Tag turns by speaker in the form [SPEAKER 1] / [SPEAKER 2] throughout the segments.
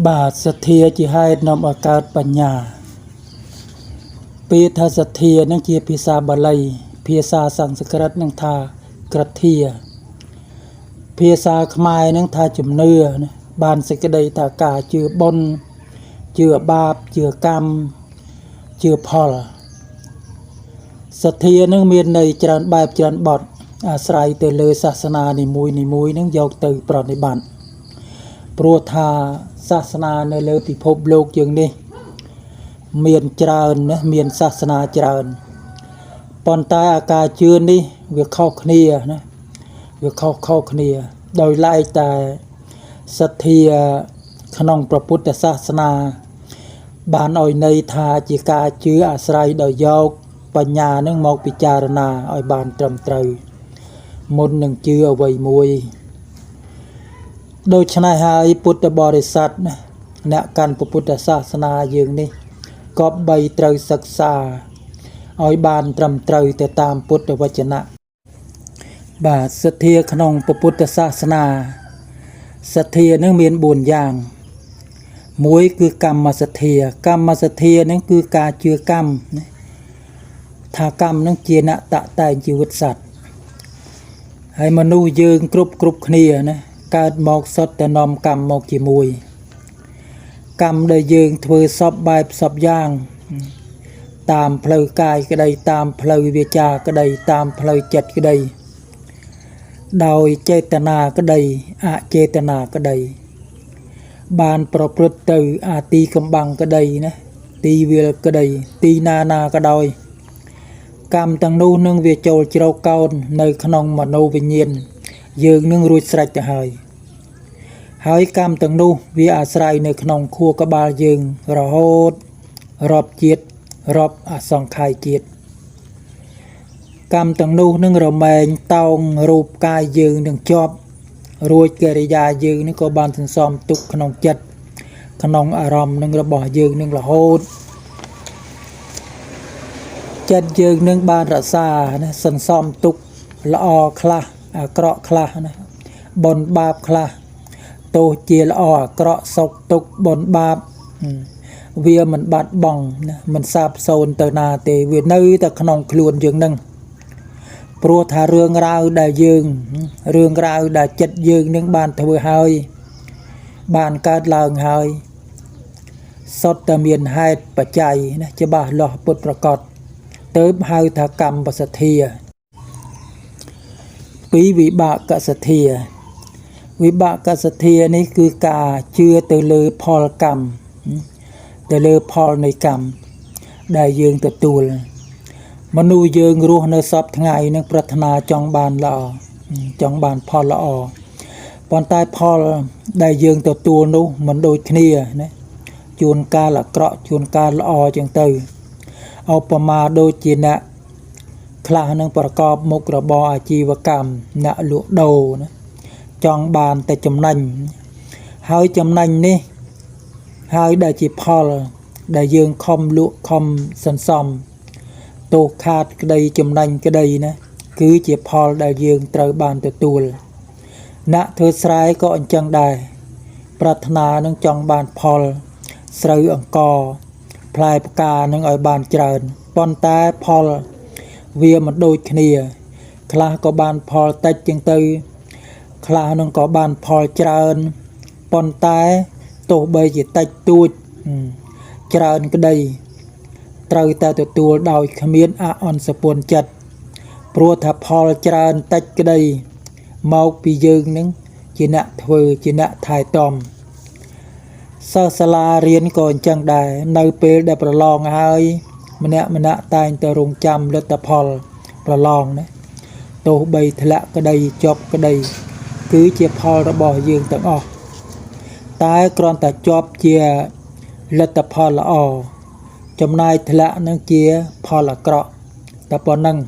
[SPEAKER 1] បាទសទ្ធាជាហេតុនាំឲ្យកើតបញ្ញាពាក្យថាសទ្ធានឹងជាភាសាបាលីភាសាសំស្ក្រឹតនឹងថាក្រទ្ធាភាសាខ្មែរនឹងថាជំនឿបានសេចក្តីថាការជឿបុណ្យជឿបាបជឿកម្មជឿផលសទ្ធានឹងមានន័យច្រើនបែបច្រើនបទអាស្រ័យទៅលើសាសនានីមួយនឹងយកទៅប្រតិបត្តិព្រោះថាសាសនានៅលើពិភពលោកយើងនេះមានច្រើនណាមានសាសនាច្រើនប៉ុន្តែអាការជឿនេះវាខុសគ្នាណាវាខុសគ្នាដោយឡែកតែសទ្ធាក្នុងព្រះពុទ្ធសាសនាបានឲ្យន័យថាជាការជឿអាស្រ័យដោយយកបញ្ញានឹងមកពិចារណាឲ្យបានត្រឹមត្រូវមុននឹងជឿអ្វីមួយដូច្នេះហើយពុទ្ធបរិស័ទអ្នកកាន់ពុទ្ធសាសនាយើងនេះក៏បីត្រូវសិក្សាឲ្យបានត្រឹមត្រូវទៅតាមពុទ្ធវចនៈបាទសទ្ធាក្នុងពុទ្ធសាសនាសទ្ធានឹងមាន4យ៉ាងមួយគឺកម្មសទ្ធានឹងគឺការជឿកម្មថាកម្មនឹងជាអ្នកតាក់តែងជីវិតសត្វហើយមនុស្សយើងគ្រប់គ្នាណាកើតមកសុទ្ធតែនាំកម្មមកជាមួយកម្មដែលយើងធ្វើសពបែបសពយ៉ាងតាមផ្លូវកាយក្តីតាមផ្លូវវាចាក្តីតាមផ្លូវចិត្តក្តីដោយចេតនាក្តីអចេតនាក្តីបានប្រព្រឹត្តទៅអាទីកំបាំងក្តីណាទីវាលក្តីទីណាក៏ដោយកម្មទាំងនោះនឹងវាចូលជ្រកកោននៅក្នុងមโนវិញ្ញាណយើងនឹងរួចស្រេចទៅហើយកម្មទាំងនោះវាអាស្រ័យនៅក្នុងខួរក្បាលយើងរហូតរាប់ជាតិរាប់អសង្ខ័យជាតិកម្មទាំងនោះនឹងរមែងតោងរូបកាយយើងនឹងជាប់រួចកិរិយាយើងនឹងក៏បានសន្សំទុកក្នុងចិត្តក្នុងអារម្មណ៍នឹងរបស់យើងនឹងរហូតចិត្តយើងនឹងបានរក្សាណាសន្សំទុកល្អខ្លះអាក្រក់ខ្លះណាបុណ្យបាបខ្លះទោះជាល្អអាក្រក់សុខទុក្ខបុណ្យបាបវាមិនបាត់បង់ណាមិនសាបសូន្យទៅណាទេវានៅតែក្នុងខ្លួនយើងនឹងព្រោះថារឿងរ៉ាវដែលចិត្តយើងនឹងបានធ្វើហើយបានកើតឡើងហើយសុទ្ធតែមានហេតុបច្ច័យណាច្បាស់លាស់ពុតប្រកបទៅហៅថាកម្មសទ្ធាពីវិបាកសទ្ធានេះគឺការជឿទៅលើផលកម្មទៅលើផលនៃកម្មដែលយើងទទួលមនុស្សយើងរស់នៅសពថ្ងៃនឹងប្រាថ្នាចង់បានល្អចង់បានផលល្អប៉ុន្តែផលដែលយើងទទួលនោះមិនដូចគ្នាណាជួនកាលអាក្រក់ជួនកាលល្អចឹងទៅឧបមាដូចជាអ្នកខ្លះនឹងប្រកបមុខរបរអាជីវកម្មអ្នកលក់ដូរណាចង់បានតែចំណេញហើយចំណេញនេះហើយដែលជាផលដែលយើងខំលក់ខំសន្សំទោសខាតក្តីចំណេញក្តីណាគឺជាផលដែលយើងត្រូវបានទទួលអ្នកធ្វើស្រែក៏អញ្ចឹងដែរប្រាថ្នានឹងចង់បានផលស្រូវអង្ករផ្លែផ្កានឹងឲ្យបានច្រើនប៉ុន្តែផលវាមិនដូចគ្នាខ្លះក៏បានផលតិចចឹងទៅខ្លះនឹងក៏បានផលច្រើនប៉ុន្តែទោះបីជាតិចតួចច្រើនក្តីត្រូវតែទទួលដោយគ្មានអអន់សពុនចិត្តព្រោះថាផលច្រើនតិចក្តីមកពីយើងនឹងជាអ្នកធ្វើជាអ្នកថែទាំសិស្សសាលារៀនក៏អញ្ចឹងដែរនៅពេលដែលប្រឡងហើយម្នាក់តែងតែរងចាំលទ្ធផលប្រឡងណាទោះបីធ្លាក់ក្តីជាប់ក្តីគឺជាផលរបស់យើងទាំងអស់តែគ្រាន់តែជាប់ជាលទ្ធផលល្អចំណែកធ្លាក់នឹងជាផលអាក្រក់តែប៉ុណ្ណឹង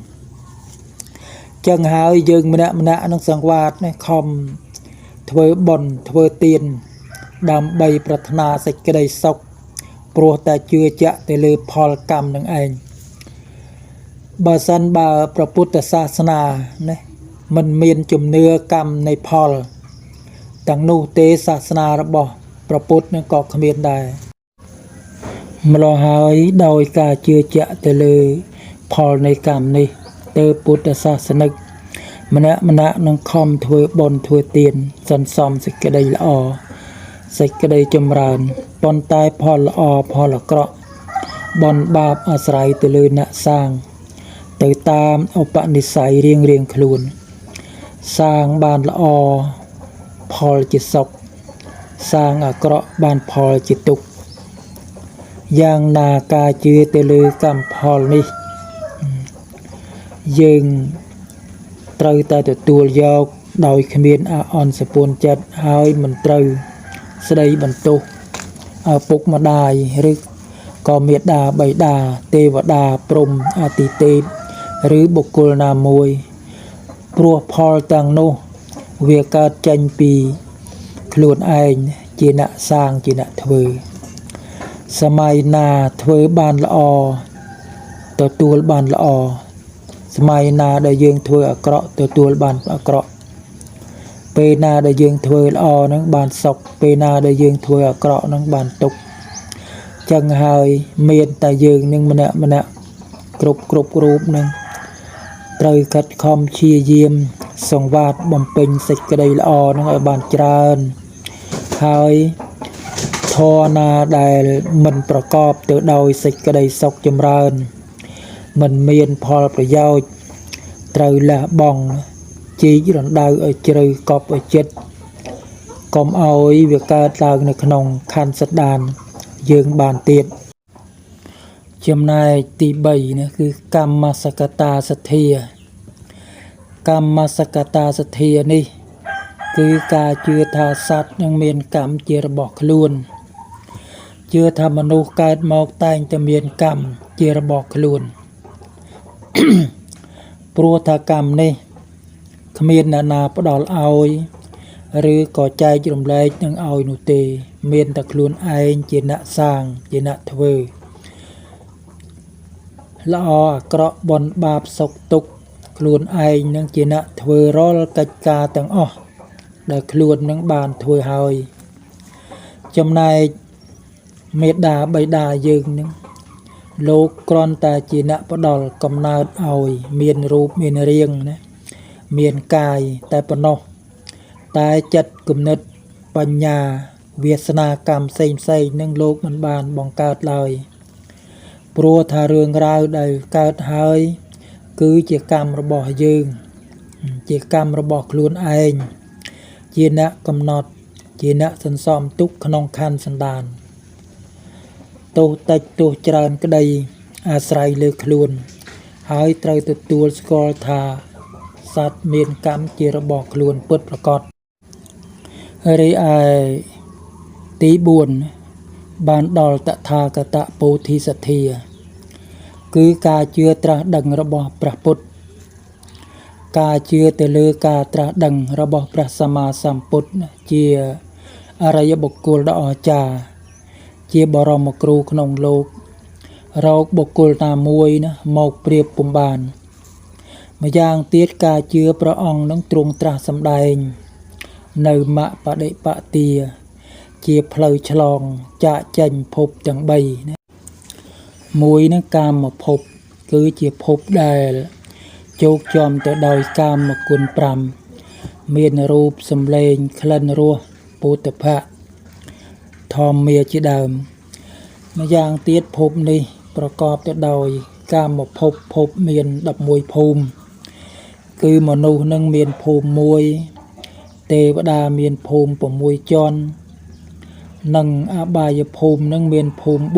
[SPEAKER 1] ចឹងហើយយើងម្នាក់នឹងសង្វាតនេះខំធ្វើបុណ្យធ្វើទានដើម្បីប្រាថ្នាសេចក្តីសុខព្រោះតែជឿជាក់ទៅលើផលកម្មនឹងឯងបើសិនបើព្រះពុទ្ធសាសនាណាមិនមានជំនឿកម្មនៃផលទាំងនោះទេសាសនារបស់ ប្រពុតនឹងក៏គ្មានដែរម្ល៉េះហើយដោយការជឿជាក់ទៅលើផលនៃកម្មនេះទៅពុទ្ធសាសនិកម្នាក់នឹងខំធ្វើបុណ្យធ្វើទានសន្សំសេចក្តីល្អសេចក្តីចម្រើនប៉ុន្តែផលល្អផលអាក្រក់បុណ្យបាបអាស្រ័យទៅលើអ្នកសាងទៅតាមឧបនិស្ស័យរៀងខ្លួនសាងបានល្អផលជាសុខសាងអាក្រក់បានផលជាទុក្ខយ៉ាងណាការជឿទៅលើកម្មផលនេះយើងត្រូវតែទទួលយកដោយគ្មានអាអន់សពួនចិត្តហើយមិនត្រូវស្ដីបន្ទោសឪពុកម្ដាយឬក៏មេដាបិតាទេវតាព្រហ្មអាទិទេពឬបុគ្គលណាមួយព្រោះផលទាំងនោះវាកើតចេញពីខ្លួនឯងជាអ្នកសាងជាអ្នកធ្វើសម័យណាធ្វើបានល្អទទួលបានល្អសម័យណាដែលយើងធ្វើអាក្រក់ទទួលបានអាក្រក់ពេលណាដែលយើងធ្វើល្អនឹងបានសុខពេលណាដែលយើងធ្វើអាក្រក់នឹងបានទុក្ខចឹងហើយមានតែយើងនឹងម្នាក់គ្រប់រូបនឹងត្រូវខិតខំព្យាយាមសង្វាតបំពេញសេចក្តីល្អនឹងឲ្យបានច្រើនហើយធម៌ណាដែលមិនប្រកបទៅដោយសេចក្តីសុខចម្រើនមិនមានផលប្រយោជន៍ត្រូវលះបង់ជីករណ្ដៅឲ្យជ្រៅកប់ឲ្យចិត្តកុំឲ្យវាកើតឡើងនៅក្នុងខណ្ឌសន្តានយើងបានទៀតចំណែកទី3នេះគឺកម្មសកតាសទ្ធាកម្មសកតាសទ្ធានេះគឺការជឿថាសត្វនឹងមានកម្មជារបស់ខ្លួនជឿថាមនុស្សកើតមកតែងតែមានកម្មជារបស់ខ្លួនព្រោះថាកម្មនេះគ្មានអ្នកណាផ្ដល់ឲ្យឬក៏ចែករំលែកនឹងឲ្យនោះទេមានតែខ្លួនឯងជាអ្នកសាងជាអ្នកធ្វើល្អអាក្រក់បុណ្យបាបសុខទុក្ខខ្លួនឯងនឹងជាអ្នកធ្វើរាល់កិច្ចការទាំងអស់ដែលខ្លួននឹងបានធ្វើហើយចំណែកមេដាបិតាយើងនឹងលោកគ្រាន់តែជាអ្នកផ្ដល់កំណើតឲ្យមានរូបមានរាងណាមានកាយតែប៉ុណ្ណោះតែចិត្តគំនិតបញ្ញាវាសនាកម្មផ្សេងនឹងលោកមិនបានបង្កើតឡើយព្រោះថារឿងរ៉ាវដែលកើតហើយគឺជាកម្មរបស់យើងជាកម្មរបស់ខ្លួនឯងជាអ្នកកំណត់ជាអ្នកសន្សំទុកក្នុងខណ្ឌសន្តានទោសតិចទោសច្រើនក្តីអាស្រ័យលើខ្លួនហើយត្រូវទទួលស្គាល់ថាសត្វមានកម្មជារបស់ខ្លួនពិតប្រាកដរីឯទី4បានដល់តថាគតពោធិសទ្ធាគឺការជឿត្រាស់ដឹងរបស់ព្រះពុទ្ធការជឿទៅលើការត្រាស់ដឹងរបស់ព្រះសម្មាសម្ពុទ្ធជាអរិយបុគ្គលដ៏អស្ចារ្យជាបរមគ្រូក្នុងលោករកបុគ្គលណាមួយណាមកប្រៀបពុំបានម្យ៉ាងទៀតការជឿព្រះអង្គនឹងទ្រង់ត្រាស់សម្ដែងនៅមគ្គបដិបទាជាផ្លូវឆ្លងចាកចេញភពទាំង3ណាមួយនឹងកាមភពគឺជាភពដែលជោគជាំទៅដោយកាមគុណ5មានរូបសម្លេងក្លិនរសពុទ្ធភៈធម្មាជាដើមម្យ៉ាងទៀតភពនេះប្រកបទៅដោយកាមភពមាន11ភូមិគឺមនុស្សនឹងមានភូមិ1ទេវតាមានភូមិ6ជាន់និងអបាយភូមិនឹងមានភូមិ4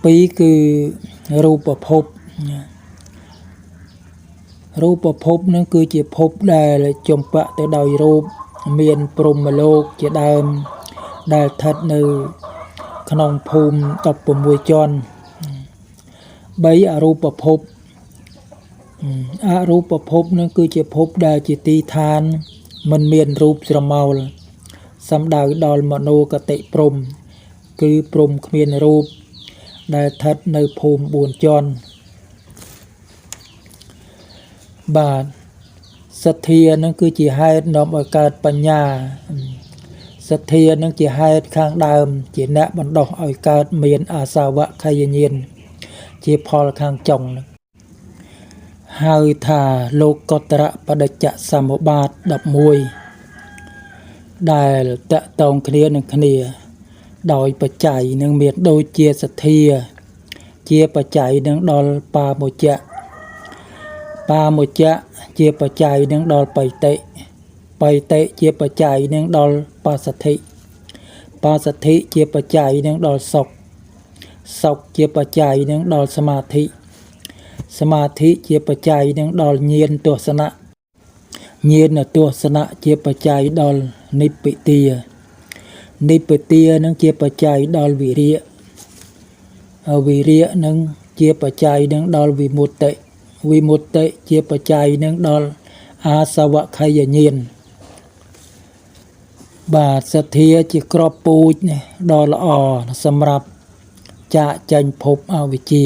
[SPEAKER 1] 2គឺរូបភពនឹងគឺជាភពដែលចំពាក់ទៅដោយរូបមានព្រហ្មលោកជាដើមដែលស្ថិតនៅក្នុងភូមិ16ជាន់3អរូបភពនឹងគឺជាភពដែលជាទីឋានមិនមានរូបស្រមោលសំដៅដល់មនោគតិព្រហ្មគឺព្រហ្មគ្មានរូបដែលស្ថិតនៅភូមិ4ជាន់បាទ សទ្ធានឹងគឺជាហេតុនាំឲ្យកើតបញ្ញាសទ្ធានឹងជាហេតុខាងដើមជាអ្នកបណ្ដុះឲ្យកើតមានអាសាវៈខយញាណជាផលខាងចុងហៅថាលោកកតរៈបដិច្ចសមុបាទ 11ដែលតកតងគ្នានឹងគ្នាដោយបច្ច័យនឹងមានដូចជាសទ្ធាជាបច្ច័យនឹងដល់បាមុជ្ជៈជាបច្ច័យនឹងដល់បៃតិជាបច្ច័យនឹងដល់បស្សទ្ធិជាបច្ច័យនឹងដល់សុខជាបច្ច័យនឹងដល់សមាធិជាបច្ច័យនឹងដល់ញាណទស្សនៈជាបច្ច័យដល់និព្ពិទានឹងជាបច្ច័យដល់វិរិយនឹងជាបច្ច័យនឹងដល់វិមុតតិជាបច្ច័យនឹងដល់អាសវខយញាណបាទសទ្ធាជាក្របពូជដ៏ល្អសម្រាប់ចាកចេញភពអវិជ្ជា